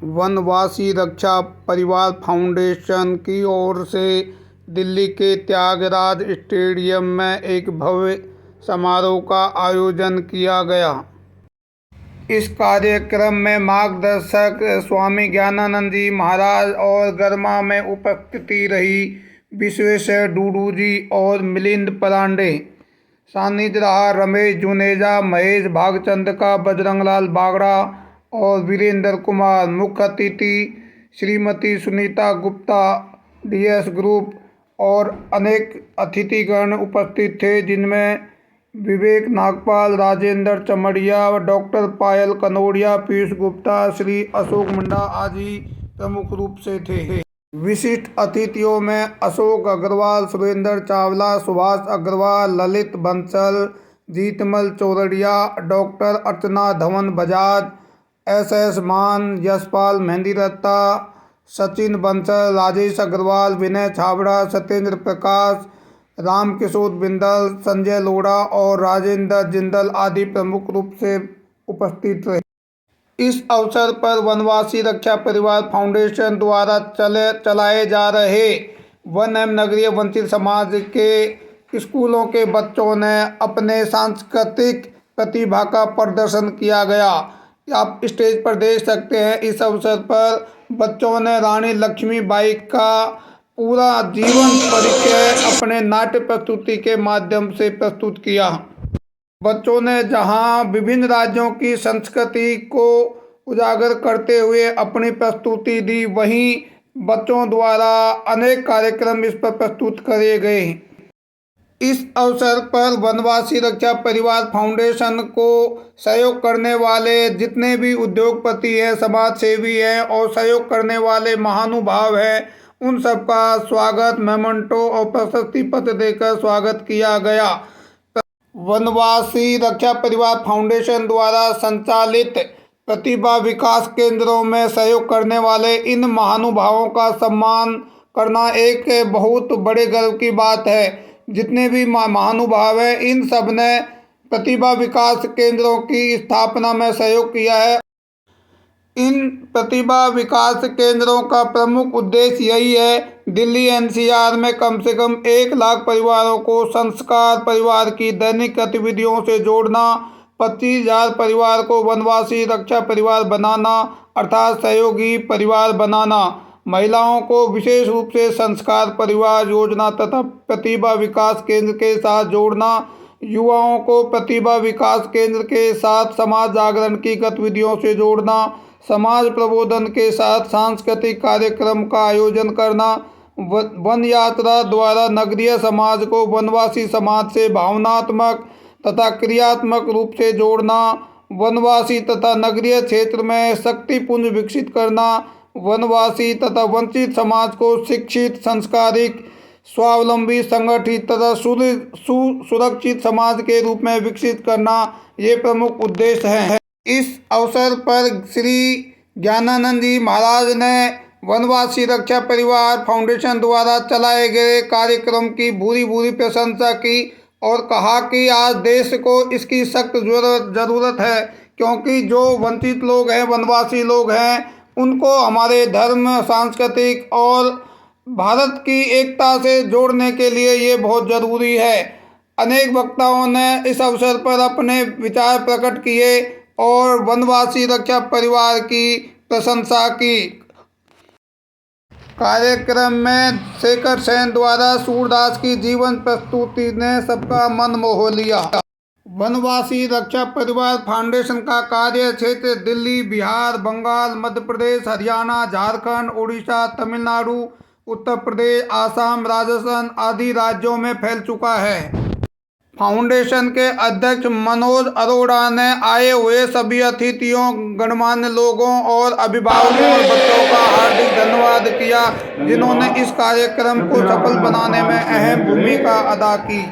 वनवासी रक्षा परिवार फाउंडेशन की ओर से दिल्ली के त्यागराज स्टेडियम में एक भव्य समारोह का आयोजन किया गया। इस कार्यक्रम में मार्गदर्शक स्वामी ज्ञानानंद जी महाराज और गरिमा में उपस्थिति रही विश्वेश्वर डूडू जी और मिलिंद परांडे। सानिध्य रहा रमेश जुनेजा, महेश भागचंद्र, बजरंगलाल बागड़ा और वीरेंद्र कुमार। मुख्य अतिथि श्रीमती सुनीता गुप्ता, डीएस ग्रुप और अनेक अतिथिगण उपस्थित थे, जिनमें विवेक नागपाल, राजेंद्र चमड़िया, डॉक्टर पायल कनौड़िया, पीयूष गुप्ता, श्री अशोक मुंडा आदि प्रमुख रूप से थे। विशिष्ट अतिथियों में अशोक अग्रवाल, सुरेंद्र चावला, सुभाष अग्रवाल, ललित बंसल, जीतमल चौरड़िया, डॉक्टर अर्चना धवन बजाज, एस मान, यशपाल मेहंदी दत्ता, सचिन बंसल, राजेश अग्रवाल, विनय छाबड़ा, सत्येंद्र प्रकाश, रामकिशोर बिंदल, संजय लोढ़ा और राजेंद्र जिंदल आदि प्रमुख रूप से उपस्थित रहे। इस अवसर पर वनवासी रक्षा परिवार फाउंडेशन द्वारा चलाए जा रहे वन एवं नगरीय वंचित समाज के स्कूलों के बच्चों ने अपने सांस्कृतिक प्रतिभा का प्रदर्शन किया गया। आप स्टेज पर देख सकते हैं, इस अवसर पर बच्चों ने रानी लक्ष्मीबाई का पूरा जीवन परिचय अपने नाट्य प्रस्तुति के माध्यम से प्रस्तुत किया। बच्चों ने जहां विभिन्न राज्यों की संस्कृति को उजागर करते हुए अपनी प्रस्तुति दी, वहीं बच्चों द्वारा अनेक कार्यक्रम इस पर प्रस्तुत किए गए। इस अवसर पर वनवासी रक्षा परिवार फाउंडेशन को सहयोग करने वाले जितने भी उद्योगपति हैं, समाज सेवी हैं और सहयोग करने वाले महानुभाव हैं, उन सबका स्वागत मेमेंटो और प्रशस्ति पत्र देकर स्वागत किया गया। वनवासी रक्षा परिवार फाउंडेशन द्वारा संचालित प्रतिभा विकास केंद्रों में सहयोग करने वाले इन महानुभावों का सम्मान करना एक बहुत बड़े गर्व की बात है। जितने भी महानुभाव हैं, इन सब ने प्रतिभा विकास केंद्रों की स्थापना में सहयोग किया है। इन प्रतिभा विकास केंद्रों का प्रमुख उद्देश्य यही है, दिल्ली एनसीआर में कम से कम 1 लाख परिवारों को संस्कार परिवार की दैनिक गतिविधियों से जोड़ना, 25,000 परिवार को वनवासी रक्षा परिवार बनाना अर्थात सहयोगी परिवार बनाना, महिलाओं को विशेष रूप से संस्कार परिवार योजना तथा प्रतिभा विकास केंद्र के साथ जोड़ना, युवाओं को प्रतिभा विकास केंद्र के साथ समाज जागरण की गतिविधियों से जोड़ना, समाज प्रबोधन के साथ सांस्कृतिक कार्यक्रम का आयोजन करना, वन यात्रा द्वारा नगरीय समाज को वनवासी समाज से भावनात्मक तथा क्रियात्मक रूप से जोड़ना, वनवासी तथा नगरीय क्षेत्र में शक्तिपुंज विकसित करना, वनवासी तथा वंचित समाज को शिक्षित, संस्कारिक, स्वावलंबी, संगठित तथा सुरक्षित समाज के रूप में विकसित करना, ये प्रमुख उद्देश्य हैं। इस अवसर पर श्री ज्ञानानंद जी महाराज ने वनवासी रक्षा परिवार फाउंडेशन द्वारा चलाए गए कार्यक्रम की भूरी भूरी प्रशंसा की और कहा कि आज देश को इसकी सख्त ज़रूरत है, क्योंकि जो वंचित लोग हैं, वनवासी लोग हैं, उनको हमारे धर्म, सांस्कृतिक और भारत की एकता से जोड़ने के लिए ये बहुत ज़रूरी है। अनेक वक्ताओं ने इस अवसर पर अपने विचार प्रकट किए और वनवासी रक्षा परिवार की प्रशंसा की। कार्यक्रम में शेखर सेन द्वारा सूरदास की जीवन प्रस्तुति ने सबका मन मोह लिया। वनवासी रक्षा परिवार फाउंडेशन का कार्य क्षेत्र दिल्ली, बिहार, बंगाल, मध्य प्रदेश, हरियाणा, झारखंड, उड़ीसा, तमिलनाडु, उत्तर प्रदेश, आसाम, राजस्थान आदि राज्यों में फैल चुका है। फाउंडेशन के अध्यक्ष मनोज अरोड़ा ने आए हुए सभी अतिथियों, गणमान्य लोगों और अभिभावकों और बच्चों का हार्दिक धन्यवाद किया, जिन्होंने इस कार्यक्रम को सफल बनाने में अहम भूमिका अदा की।